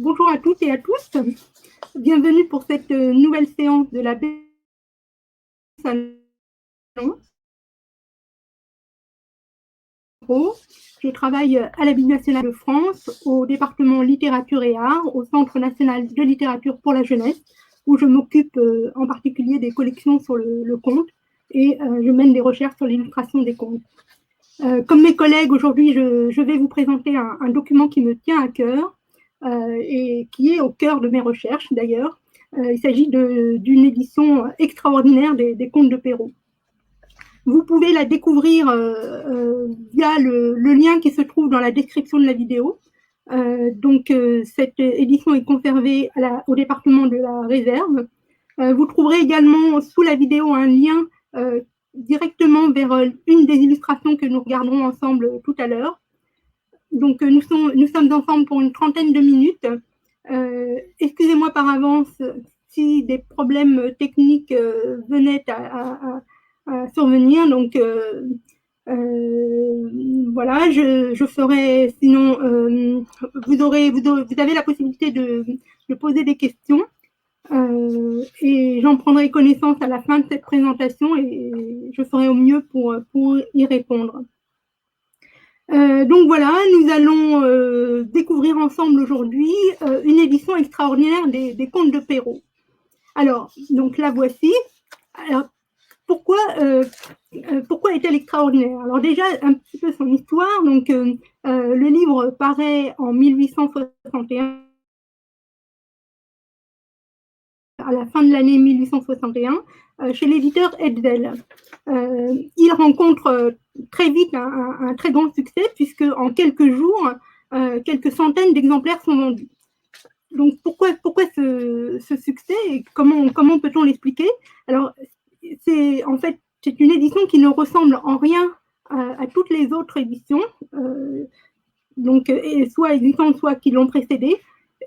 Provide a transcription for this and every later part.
Bonjour à toutes et à tous. Bienvenue pour cette nouvelle séance de la Salon. Je travaille à la Bibliothèque nationale de France, au département littérature et art, au Centre national de littérature pour la jeunesse, où je m'occupe en particulier des collections sur le conte et je mène des recherches sur l'illustration des contes. Comme mes collègues, aujourd'hui, je vais vous présenter un document qui me tient à cœur et qui est au cœur de mes recherches d'ailleurs. Il s'agit d'une édition extraordinaire des contes de Perrault. Vous pouvez la découvrir via le lien qui se trouve dans la description de la vidéo. Cette édition est conservée au département de la réserve. Vous trouverez également sous la vidéo un lien directement vers une des illustrations que nous regarderons ensemble tout à l'heure. Donc nous sommes ensemble pour une trentaine de minutes. Excusez-moi par avance si des problèmes techniques venaient à survenir. Donc voilà, je ferai, sinon vous avez la possibilité de poser des questions et j'en prendrai connaissance à la fin de cette présentation et je ferai au mieux pour y répondre. Donc voilà, nous allons découvrir ensemble aujourd'hui une édition extraordinaire des contes de Perrault. Alors, donc la voici. Alors, pourquoi est-elle extraordinaire? Alors déjà, un petit peu son histoire. Donc, le livre paraît en 1861, à la fin de l'année 1861, chez l'éditeur Hetzel. Il rencontre très vite un très grand succès, puisque en quelques jours, quelques centaines d'exemplaires sont vendus. Donc, pourquoi ce succès et comment peut-on l'expliquer? Alors, en fait, c'est une édition qui ne ressemble en rien à toutes les autres éditions, soit existantes, soit qui l'ont précédée.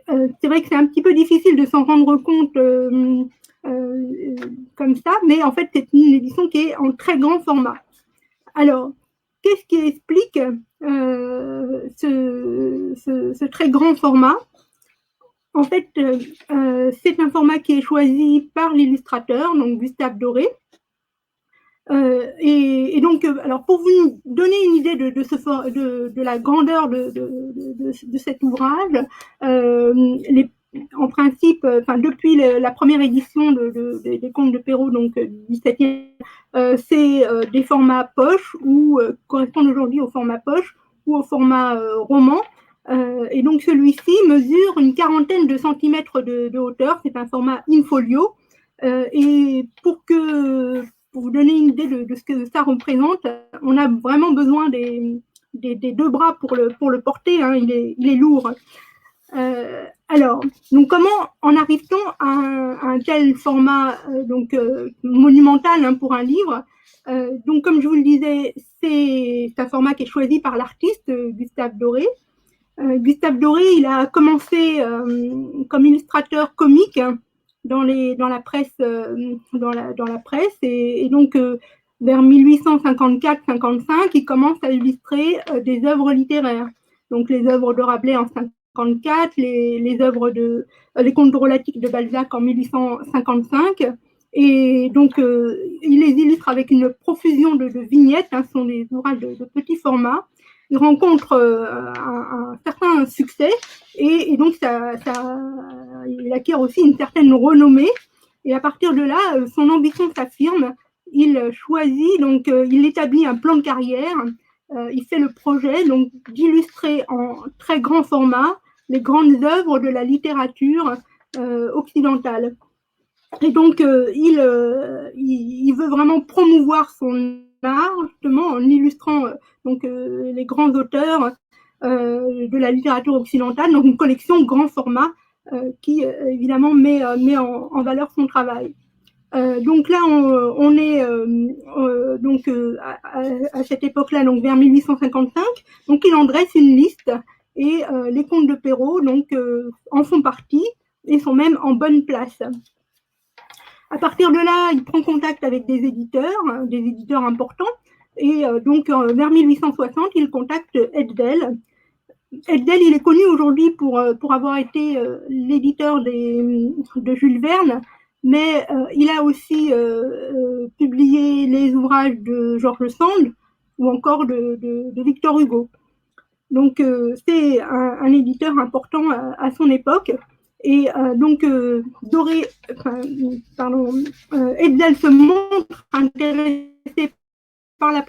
C'est vrai que c'est un petit peu difficile de s'en rendre compte comme ça, mais en fait, c'est une édition qui est en très grand format. Alors, qu'est-ce qui explique ce très grand format? En fait, c'est un format qui est choisi par l'illustrateur, donc Gustave Doré. Et donc, alors pour vous donner une idée de la grandeur de cet ouvrage, en principe, depuis la première édition des contes de Perrault, donc 17e, c'est des formats poche ou correspondent aujourd'hui au format poche ou au format roman. Et donc celui-ci mesure une quarantaine de centimètres de hauteur. C'est un format in-folio. Et pour vous donner une idée de ce que ça représente, on a vraiment besoin des deux bras pour le porter, hein, il est lourd. Alors, donc comment en arrive-t-on à un tel format monumental, hein, pour un livre? Donc, comme je vous le disais, c'est un format qui est choisi par l'artiste Gustave Doré. Gustave Doré, il a commencé comme illustrateur comique, hein, dans la presse, et donc vers 1854-55, il commence à illustrer des œuvres littéraires. Donc les œuvres de Rabelais en 54, les œuvres les contes drôlatiques de Balzac en 1855. Et donc, il les illustre avec une profusion de vignettes, hein, ce sont des ouvrages de petit format. Il rencontre un certain succès et donc il acquiert aussi une certaine renommée. Et à partir de là, son ambition s'affirme. Il choisit, donc il établit un plan de carrière. Il fait le projet donc d'illustrer en très grand format les grandes œuvres de la littérature occidentale. Et donc, il veut vraiment promouvoir son art, justement, en illustrant les grands auteurs de la littérature occidentale, donc une collection grand format qui, évidemment, met en valeur son travail. Donc là, on est à cette époque-là, donc vers 1855. Donc, il en dresse une liste et les contes de Perrault en font partie et sont même en bonne place. À partir de là, il prend contact avec des éditeurs importants, et vers 1860, il contacte Hetzel. Hetzel, il est connu aujourd'hui pour avoir été l'éditeur de Jules Verne, mais il a aussi publié les ouvrages de George Sand ou encore de Victor Hugo. Donc c'est un éditeur important à son époque. Et donc Hetzel se montre intéressé par la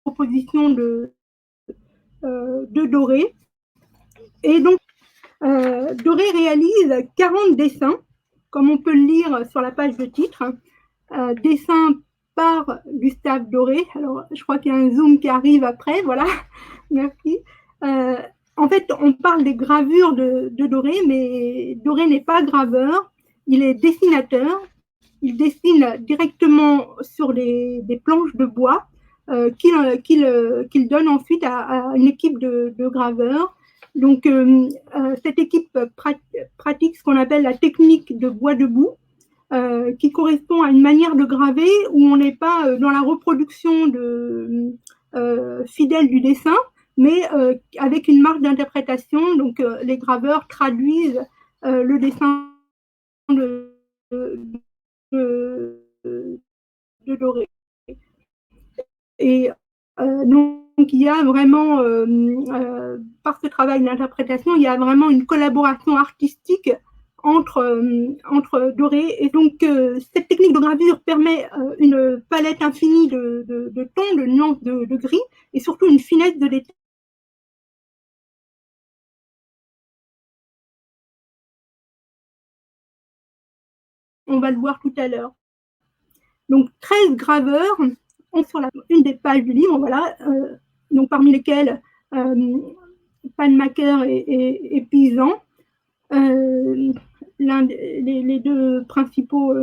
proposition de Doré. Et donc Doré réalise 40 dessins, comme on peut le lire sur la page de titre, dessins par Gustave Doré. Alors, je crois qu'il y a un zoom qui arrive après, voilà, merci. En fait, on parle des gravures de Doré, mais Doré n'est pas graveur, il est dessinateur. Il dessine directement sur des planches de bois qu'il donne ensuite à une équipe de graveurs. Donc, cette équipe pratique ce qu'on appelle la technique de bois debout, qui correspond à une manière de graver où on n'est pas dans la reproduction fidèle du dessin, mais avec une marge d'interprétation. Donc, les graveurs traduisent le dessin de Doré. Et donc, il y a vraiment, par ce travail d'interprétation, il y a vraiment une collaboration artistique entre Doré. Et donc, cette technique de gravure permet une palette infinie de tons, de nuances de gris, et surtout une finesse de détail. On va le voir tout à l'heure. Donc, 13 graveurs ont sur une des pages du livre, voilà, donc parmi lesquels Panmaker et Paysan, les deux principaux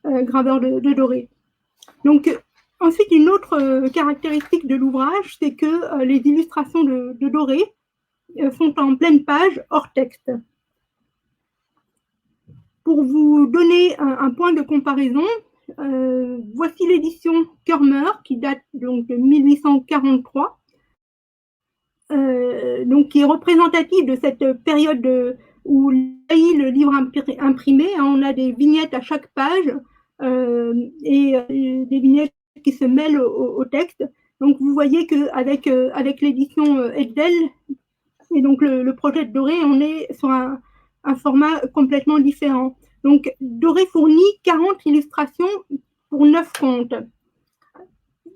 graveurs de Doré. Donc, ensuite, une autre caractéristique de l'ouvrage, c'est que les illustrations de Doré sont en pleine page, hors texte. Pour vous donner un point de comparaison, voici l'édition Körmer, qui date donc de 1843, donc qui est représentative de cette période où le livre imprimé, on a des vignettes à chaque page et des vignettes qui se mêlent au texte. Donc vous voyez qu'avec avec l'édition Hetzel et donc le projet de Doré, on est sur un format complètement différent. Donc Doré fournit 40 illustrations pour 9 contes.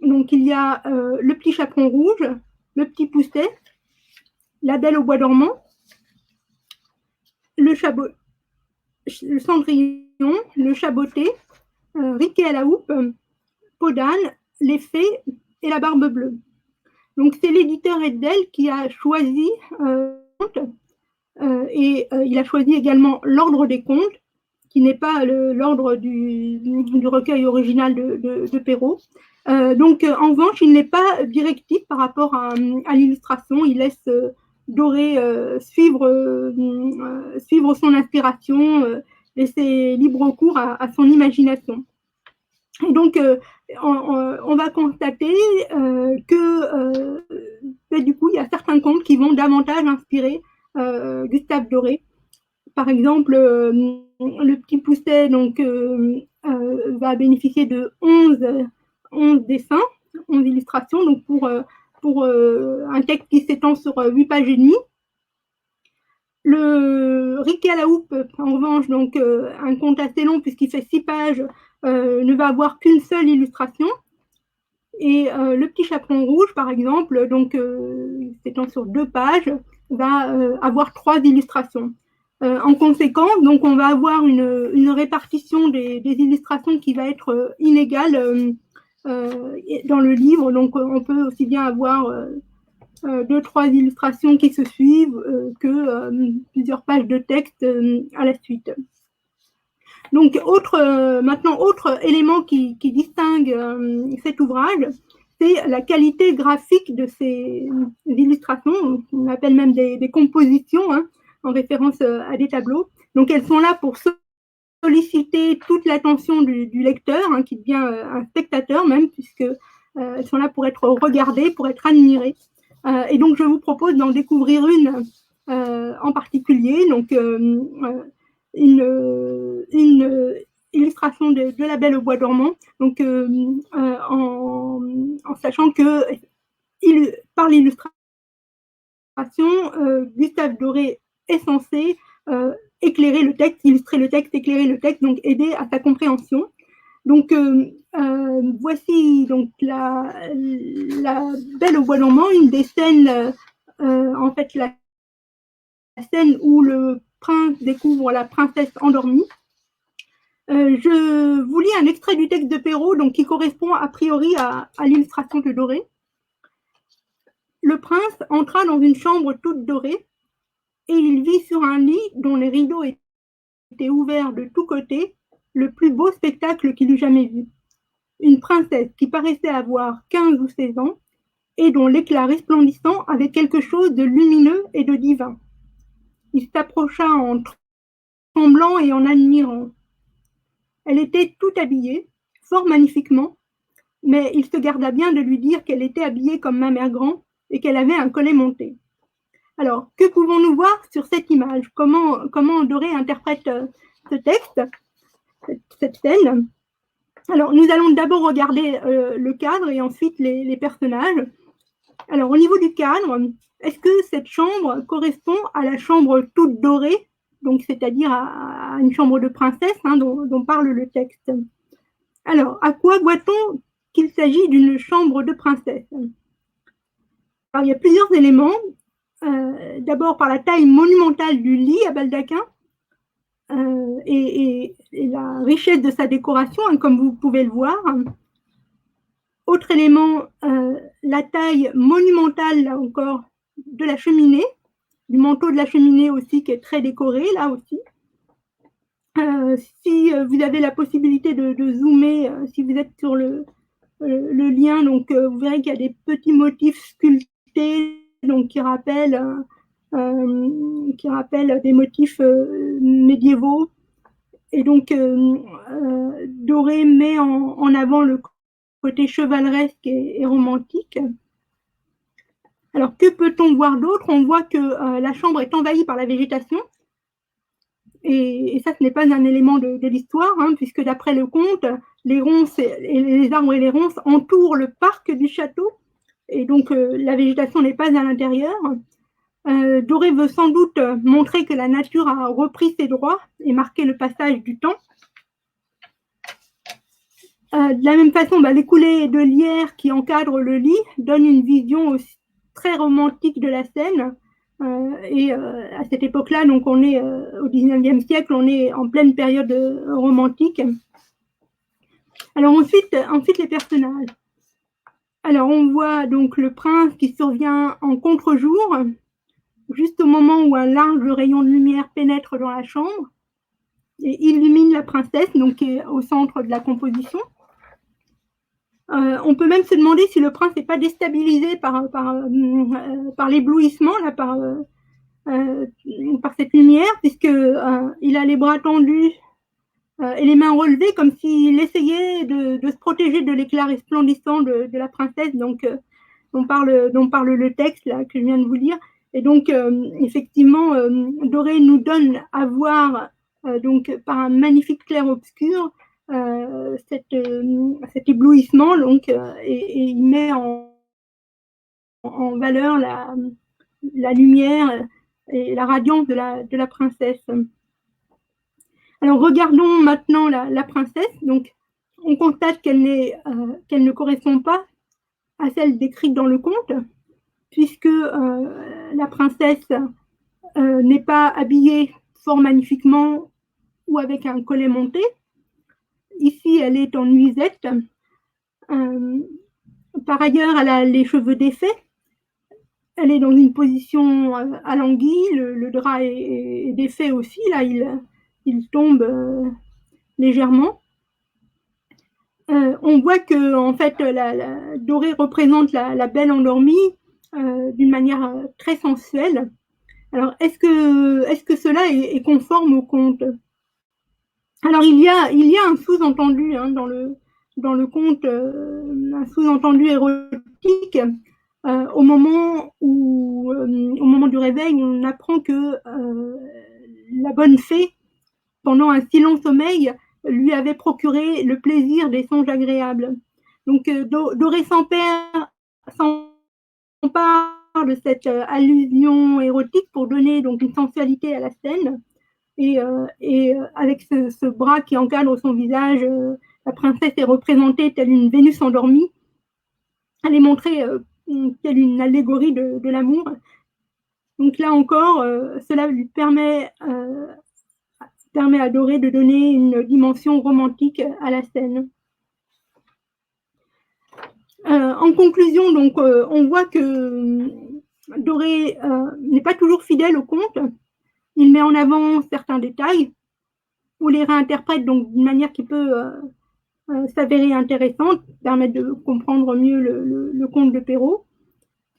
Donc il y a le petit chaperon rouge, le petit pousset, la belle au bois dormant, le cendrillon, le chaboté, Riquet à la houppe, Podane, les fées et la barbe bleue. Donc c'est l'éditeur Hetzel qui a choisi et il a choisi également l'ordre des contes, qui n'est pas l'ordre du recueil original de Perrault. Donc en revanche, il n'est pas directif par rapport à l'illustration. Il laisse Doré suivre son inspiration, laisser libre cours à son imagination. Et donc, on va constater que du coup, il y a certains contes qui vont davantage inspirer Gustave Doré. Par exemple, le petit pousset donc, va bénéficier de 11 dessins, 11 illustrations, donc pour un texte qui s'étend sur 8 pages et demie. Le Riquet à la houppe, en revanche, donc un conte assez long puisqu'il fait 6 pages, ne va avoir qu'une seule illustration. Et le petit chaperon rouge, par exemple, donc s'étend sur 2 pages, va avoir 3 illustrations. En conséquence, donc on va avoir une répartition des illustrations qui va être inégale dans le livre. Donc on peut aussi bien avoir 2-3 illustrations qui se suivent que plusieurs pages de texte à la suite. Donc maintenant, autre élément qui distingue cet ouvrage, c'est la qualité graphique de ces illustrations, on appelle même des compositions, hein, en référence à des tableaux. Donc elles sont là pour solliciter toute l'attention du lecteur, hein, qui devient un spectateur même, puisque elles sont là pour être regardées, pour être admirées. Et donc, je vous propose d'en découvrir une en particulier, donc une illustration de La Belle au bois dormant, donc en sachant que par l'illustration, Gustave Doré est censé éclairer le texte, illustrer le texte, éclairer le texte, donc aider à sa compréhension. Donc, voici donc la Belle au bois dormant, une des scènes, en fait, la scène où le prince découvre la princesse endormie. Je vous lis un extrait du texte de Perrault, donc qui correspond a priori à l'illustration de Doré. Le prince entra dans une chambre toute dorée et il vit sur un lit dont les rideaux étaient ouverts de tous côtés le plus beau spectacle qu'il eût jamais vu. Une princesse qui paraissait avoir 15 ou 16 ans et dont l'éclat resplendissant avait quelque chose de lumineux et de divin. Il s'approcha en tremblant et en admirant. Elle était tout habillée, fort magnifiquement, mais il se garda bien de lui dire qu'elle était habillée comme ma mère grand et qu'elle avait un collet monté. Alors, que pouvons-nous voir sur cette image? Comment Doré interprète ce texte, cette scène? Alors, nous allons d'abord regarder le cadre et ensuite les personnages. Alors, au niveau du cadre, est-ce que cette chambre correspond à la chambre toute dorée, donc c'est-à-dire à une chambre de princesse dont parle le texte? Alors, à quoi voit-on qu'il s'agit d'une chambre de princesse? Alors, il y a plusieurs éléments. D'abord, par la taille monumentale du lit à baldaquin et la richesse de sa décoration, comme vous pouvez le voir. Autre élément, la taille monumentale, là encore, de la cheminée, du manteau de la cheminée aussi, qui est très décoré, là aussi. Si vous avez la possibilité de zoomer, si vous êtes sur le lien, donc vous verrez qu'il y a des petits motifs sculptés, donc qui rappellent des motifs médiévaux. Et donc, Doré met en avant le côté chevaleresque et romantique. Alors, que peut-on voir d'autre? On voit que la chambre est envahie par la végétation. Et ça, ce n'est pas un élément de l'histoire, puisque d'après le conte, les ronces et les arbres et les ronces entourent le parc du château. Et donc, la végétation n'est pas à l'intérieur. Doré veut sans doute montrer que la nature a repris ses droits et marqué le passage du temps. De la même façon, les coulées de lierre qui encadrent le lit donnent une vision aussi très romantique de la scène. À cette époque-là, donc on est au 19e siècle, on est en pleine période romantique. Alors ensuite les personnages. Alors on voit donc le prince qui survient en contre-jour, juste au moment où un large rayon de lumière pénètre dans la chambre et illumine la princesse, donc qui est au centre de la composition. On peut même se demander si le prince n'est pas déstabilisé par l'éblouissement, là, par cette lumière, puisqu'il a les bras tendus et les mains relevées, comme s'il essayait de se protéger de l'éclat resplendissant de la princesse, donc, dont parle le texte là, que je viens de vous lire. Et donc, effectivement, Doré nous donne à voir, donc, par un magnifique clair-obscur, cet éblouissement, donc, et il met en valeur la lumière et la radiance de la princesse. Alors regardons maintenant la princesse. Donc, on constate qu'elle ne correspond pas à celle décrite dans le conte, puisque la princesse n'est pas habillée fort magnifiquement ou avec un collet monté. Ici, elle est en nuisette. Par ailleurs, elle a les cheveux défaits. Elle est dans une position alanguie. Le drap est défait aussi. Là, il tombe légèrement. On voit que en fait, Doré représente la belle endormie d'une manière très sensuelle. Alors, est-ce que cela est conforme au conte? Alors, il y a un sous-entendu dans le conte, un sous-entendu érotique, Au moment du réveil, on apprend que la bonne fée, pendant un si long sommeil, lui avait procuré le plaisir des songes agréables. Donc, Doré s'empare de cette allusion érotique pour donner donc une sensualité à la scène. Avec ce bras qui encadre son visage, la princesse est représentée telle une Vénus endormie. Elle est montrée telle une allégorie de l'amour. Donc là encore, cela lui permet à Doré de donner une dimension romantique à la scène. En conclusion, donc, on voit que Doré n'est pas toujours fidèle au conte. Il met en avant certains détails ou les réinterprète donc d'une manière qui peut s'avérer intéressante, permettre de comprendre mieux le conte de Perrault.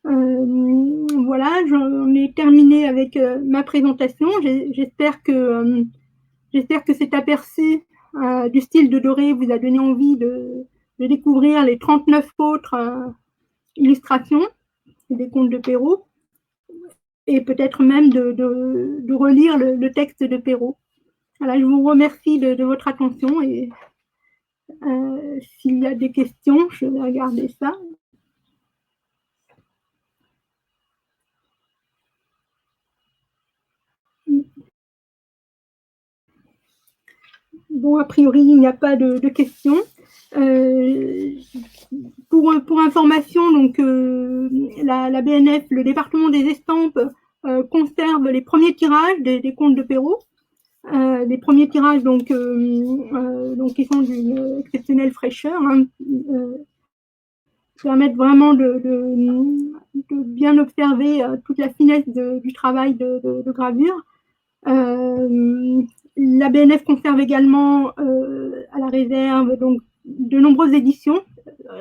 Voilà, j'en ai terminé avec ma présentation. J'espère que cet aperçu du style de Doré vous a donné envie de découvrir les 39 autres illustrations des contes de Perrault et peut-être même de relire le texte de Perrault. Voilà, je vous remercie de votre attention et s'il y a des questions, je vais regarder ça. Bon, a priori, il n'y a pas de questions. Pour information, donc, la BNF, le département des estampes, conserve les premiers tirages des contes de Perrault. Les premiers tirages donc qui sont d'une exceptionnelle fraîcheur, hein, permettent vraiment de bien observer toute la finesse du travail de gravure. La BNF conserve également à la réserve donc de nombreuses éditions,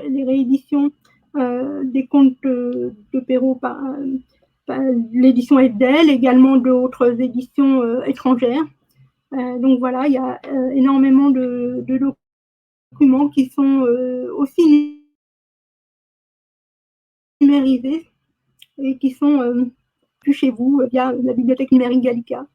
les rééditions des contes de Perrault par l'édition Edel, également d'autres éditions étrangères. Donc voilà, il y a énormément de documents qui sont aussi numérisés et qui sont plus chez vous via la bibliothèque numérique Gallica.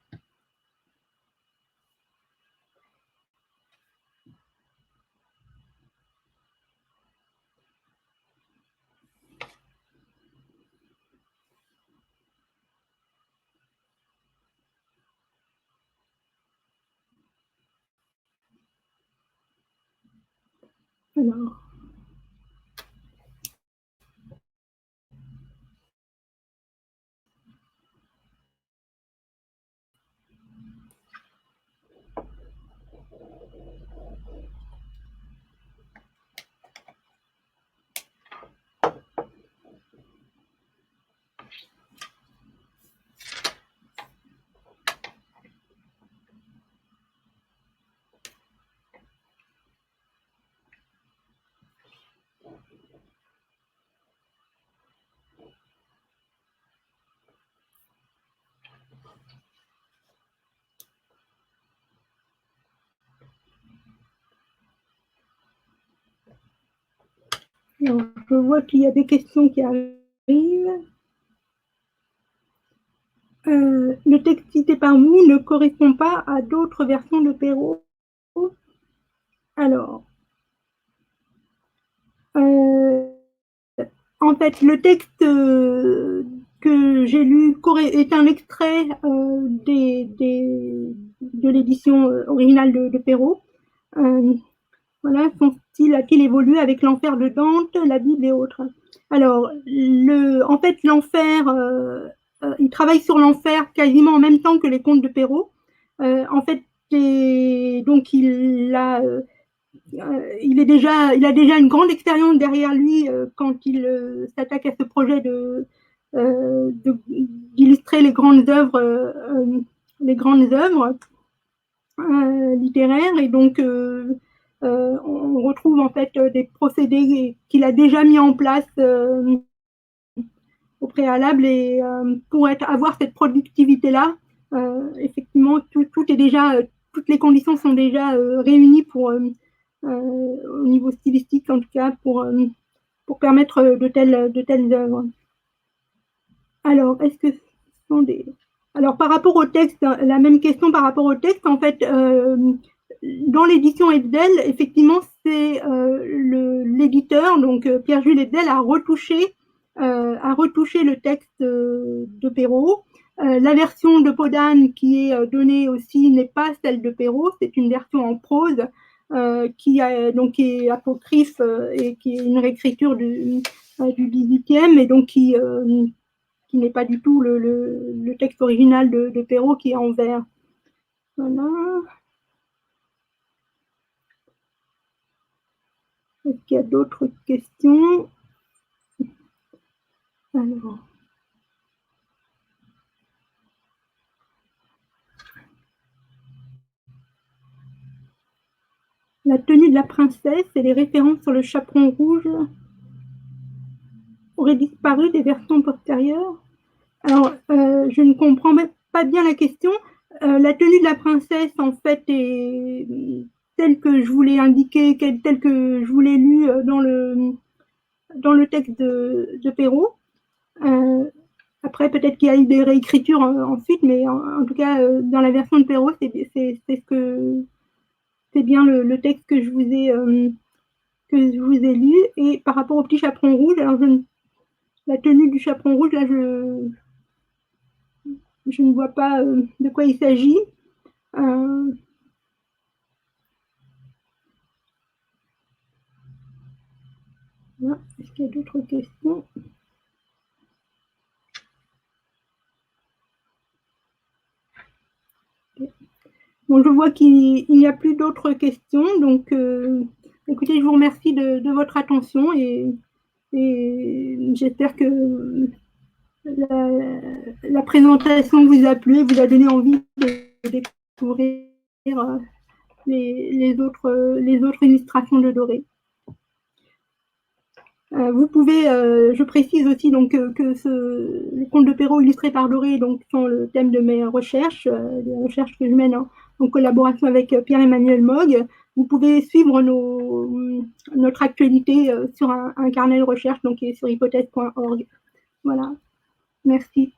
Alors, alors, je vois qu'il y a des questions qui arrivent. Le texte cité par vous ne correspond pas à d'autres versions de Perrault. Alors, en fait, le texte que j'ai lu est un extrait de l'édition originale de Perrault. Voilà, son style a-t-il évolué avec l'enfer de Dante, la Bible et autres. Alors, en fait, l'enfer, il travaille sur l'enfer quasiment en même temps que les contes de Perrault. En fait, donc il a déjà une grande expérience derrière lui quand il s'attaque à ce projet d'illustrer les grandes œuvres littéraires. Et donc, on retrouve en fait des procédés qu'il a déjà mis en place au préalable. Et pour avoir cette productivité-là, effectivement, tout est déjà, toutes les conditions sont déjà réunies au niveau stylistique, en tout cas, pour permettre de telles œuvres. Alors, est-ce que ce sont des alors par rapport au texte, la même question par rapport au texte, en fait, dans l'édition Hebdel, effectivement, c'est, l'éditeur, donc Pierre-Jules Hebdel a retouché le texte, de Perrault. La version de Podane qui est, donnée aussi n'est pas celle de Perrault, c'est une version en prose, qui est apocryphe, et qui est une réécriture du 18e et donc qui n'est pas du tout le texte original de Perrault qui est en vers. Voilà. Est-ce qu'il y a d'autres questions? Alors. La tenue de la princesse et les références sur le chaperon rouge auraient disparu des versions postérieures. Alors, je ne comprends même pas bien la question. La tenue de la princesse, en fait, est telle que je vous l'ai indiquée, telle que je vous l'ai lue dans le texte de Perrault. Après, peut-être qu'il y a eu des réécritures ensuite, mais en tout cas, dans la version de Perrault, c'est bien le texte que je vous ai lu. Et par rapport au petit chaperon rouge, alors la tenue du chaperon rouge, là, je ne vois pas de quoi il s'agit. Euh, voilà. Est-ce qu'il y a d'autres questions? Bon, je vois qu'il n'y a plus d'autres questions, donc écoutez, je vous remercie de votre attention et j'espère que la, la présentation vous a plu et vous a donné envie de découvrir les autres illustrations de Doré. Vous pouvez, je précise aussi donc les contes de Perrault illustrés par Doré donc sont le thème de mes recherches, des recherches que je mène en collaboration avec Pierre-Emmanuel Mogg. Vous pouvez suivre notre actualité sur un carnet de recherche donc qui est sur hypothèse.org. Voilà, merci.